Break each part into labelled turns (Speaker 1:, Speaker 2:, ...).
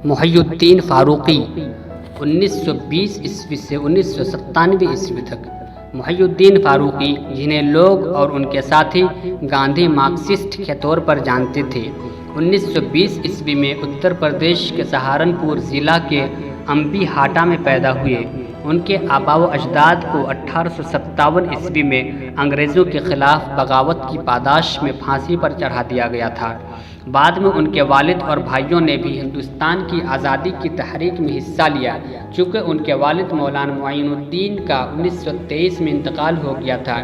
Speaker 1: محی الدین فاروقی 1920 عیسوی سے 1997 عیسوی تک۔ محی الدین فاروقی، جنہیں لوگ اور ان کے ساتھی گاندھی مارکسسٹ کے طور پر جانتے تھے، 1920 عیسوی میں اتر پردیش کے سہارنپور ضلع کے امبی ہاٹا میں پیدا ہوئے۔ ان کے آباء و اجداد کو 1857 عیسوی میں انگریزوں کے خلاف بغاوت کی پاداش میں پھانسی پر چڑھا دیا گیا تھا۔ بعد میں ان کے والد اور بھائیوں نے بھی ہندوستان کی آزادی کی تحریک میں حصہ لیا۔ چونکہ ان کے والد مولانا معین الدین کا 1923 میں انتقال ہو گیا تھا،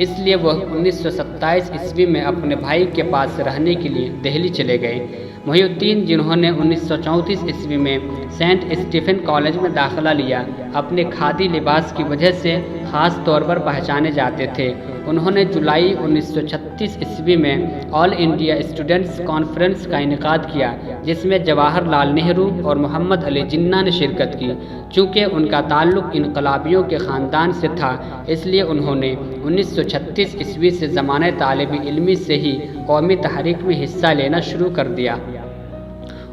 Speaker 1: اس لیے وہ 1927 عیسوی میں اپنے بھائی کے پاس رہنے کے لیے دہلی چلے گئے۔ محی الدین، جنہوں نے 1934 عیسوی میں سینٹ اسٹیفن کالج میں داخلہ لیا، اپنے کھادی لباس کی وجہ سے خاص طور پر پہچانے جاتے تھے۔ انہوں نے جولائی 1936 عیسوی میں آل انڈیا اسٹوڈنٹس کانفرنس کا انعقاد کیا، جس میں جواہر لال نہرو اور محمد علی جناح نے شرکت کی۔ چونکہ ان کا تعلق انقلابیوں کے خاندان سے تھا، اس لیے انہوں نے 1936 عیسوی سے زمانہ طالب علمی سے ہی قومی تحریک میں حصہ لینا شروع کر دیا۔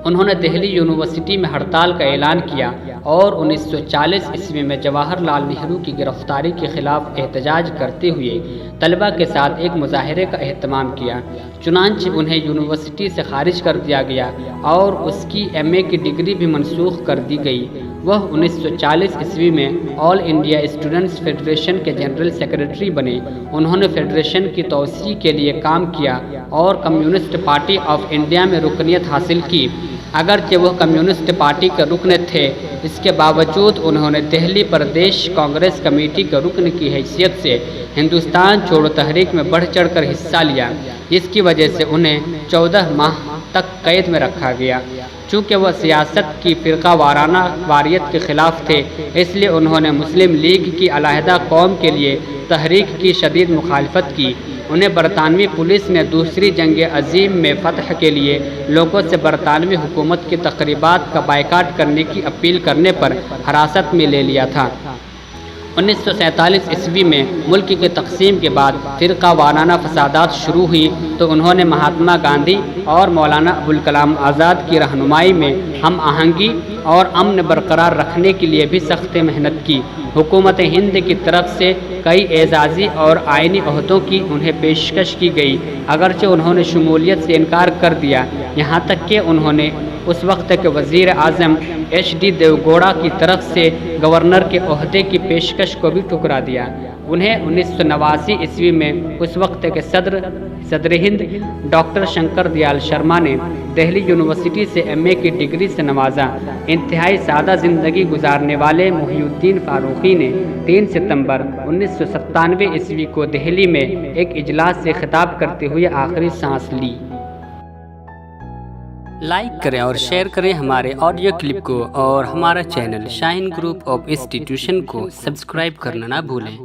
Speaker 1: انہوں نے دہلی یونیورسٹی میں ہڑتال کا اعلان کیا اور 1940 عیسوی میں جواہر لال نہرو کی گرفتاری کے خلاف احتجاج کرتے ہوئے طلبہ کے ساتھ ایک مظاہرے کا اہتمام کیا۔ چنانچہ انہیں یونیورسٹی سے خارج کر دیا گیا اور اس کی MA کی ڈگری بھی منسوخ کر دی گئی۔ وہ 1940 عیسوی میں آل انڈیا اسٹوڈنٹس فیڈریشن کے جنرل سیکریٹری بنے۔ انہوں نے فیڈریشن کی توسیع کے لیے کام کیا اور کمیونسٹ پارٹی آف انڈیا میں رکنیت حاصل کی۔ اگرچہ وہ کمیونسٹ پارٹی کے رکن تھے، اس کے باوجود انہوں نے دہلی پردیش کانگریس کمیٹی کے رکن کی حیثیت سے ہندوستان چھوڑو تحریک میں بڑھ چڑھ کر حصہ لیا، جس کی وجہ سے انہیں 14 ماہ تک قید میں رکھا گیا۔ چونکہ وہ سیاست کی فرقہ وارانہ واریت کے خلاف تھے، اس لیے انہوں نے مسلم لیگ کی علیحدہ قوم کے لیے تحریک کی شدید مخالفت کی۔ انہیں برطانوی پولیس نے دوسری جنگ عظیم میں فتح کے لیے لوگوں سے برطانوی حکومت کی تقریبات کا بائیکاٹ کرنے کی اپیل کرنے پر حراست میں لے لیا تھا۔ 1947 عیسوی میں ملک کی تقسیم کے بعد فرقہ وارانہ فسادات شروع ہوئی تو انہوں نے مہاتما گاندھی اور مولانا ابوالکلام آزاد کی رہنمائی میں ہم آہنگی اور امن برقرار رکھنے کے لیے بھی سخت محنت کی۔ حکومت ہند کی طرف سے کئی اعزازی اور آئینی عہدوں کی انہیں پیشکش کی گئی، اگرچہ انہوں نے شمولیت سے انکار کر دیا، یہاں تک کہ انہوں نے اس وقت کے وزیر اعظم HD دیو گوڑا کی طرف سے گورنر کے عہدے کی پیشکش کو بھی ٹھکرا دیا۔ انہیں 1989 عیسوی میں اس وقت کے صدر ہند ڈاکٹر شنکر دیال شرما نے دہلی یونیورسٹی سے MA کی ڈگری سے نوازا۔ انتہائی سادہ زندگی گزارنے والے محی الدین فاروقی نے 3 ستمبر 1997 عیسوی کو دہلی میں ایک اجلاس سے خطاب کرتے ہوئے آخری سانس لی۔ لائک کریں اور شیئر کریں ہمارے آڈیو کلپ کو، اور ہمارا چینل شاہین گروپ آف انسٹی ٹیوشن کو سبسکرائب کرنا نہ بھولیں۔